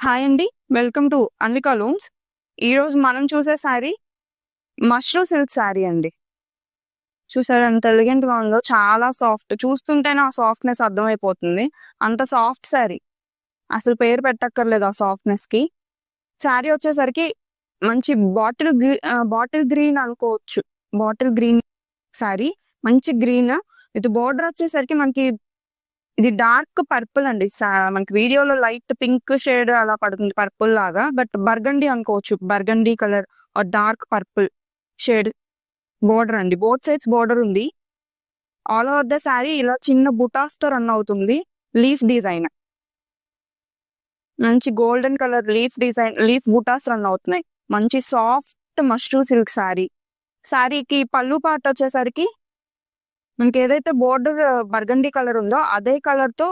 Hi అండి. Welcome to Anvika looms. ఈరోజు మనం చూసే శారీ మష్రూ సిల్క్ శారీ అండి. చూసారా ఎంత ఎలిగెంట్‌గా ఉందో, చాలా సాఫ్ట్. చూస్తుంటేనే ఆ సాఫ్ట్‌నెస్ అర్థమైపోతుంది. అంత సాఫ్ట్ శారీ. అసలు పేరు పెట్టక్కర్లేదు ఆ సాఫ్ట్‌నెస్‌కి. శారీ వచ్చేసరికి మంచి బాటిల్ గ్రీన్ అనుకోవచ్చు. Bottle green sari. మంచి గ్రీన్ విత్ బోర్డర్ వచ్చేసరికి మనకి ఇది డార్క్ పర్పుల్ అండి. మనకి వీడియోలో లైట్ పింక్ షేడ్ అలా పడుతుంది పర్పుల్ లాగా. బట్ బర్గండీ అనుకోవచ్చు. Burgundy colour or dark purple shade border అండి. బోత్ సైడ్స్ బోర్డర్ ఉంది. ఆల్ ఓవర్ ద శారీ ఇలా చిన్న బుటాస్‌తో రన్ అవుతుంది. Leaf design. మంచి గోల్డెన్ కలర్ లీఫ్ బుటాస్ రన్ అవుతున్నాయి. మంచి సాఫ్ట్ మష్రూ సిల్క్ శారీ. శారీకి పళ్ళు పార్ట్ వచ్చేసరికి మనకి ఏదైతే బోర్డర్ బర్గండీ కలర్ ఉందో అదే కలర్ తో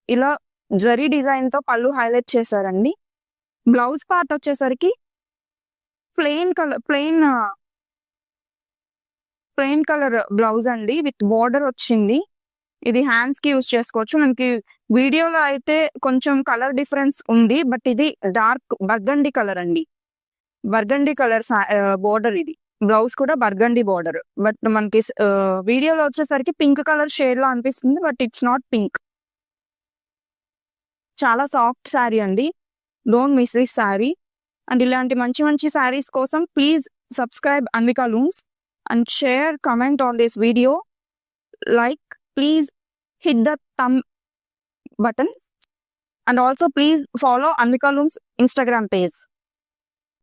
ఇలా జరీ డిజైన్ తో పళ్ళు హైలైట్ చేశారండి. బ్లౌజ్ పార్ట్ వచ్చేసరికి plain colour plain colour blouse అండి విత్ బోర్డర్ వచ్చింది. ఇది హ్యాండ్స్ కి యూజ్ చేసుకోవచ్చు. మనకి వీడియోలో అయితే కొంచెం కలర్ డిఫరెన్స్ ఉంది. బట్ ఇది డార్క్ బర్గండీ కలర్ అండి. బర్గండీ కలర్ బోర్డర్ ఇది. బ్లౌజ్ కూడా బర్గండీ బోర్డర్. బట్ మనకి వీడియోలో వచ్చేసరికి పింక్ కలర్ షేడ్ లో అనిపిస్తుంది. But it's not pink. చాలా సాఫ్ట్ శారీ అండి. Don't miss this sari. And ఇలాంటి మంచి మంచి శారీస్ కోసం please subscribe Anvika looms and share, comment on this video. Like, please hit the thumb button and also please follow Anvika Loom's Instagram page.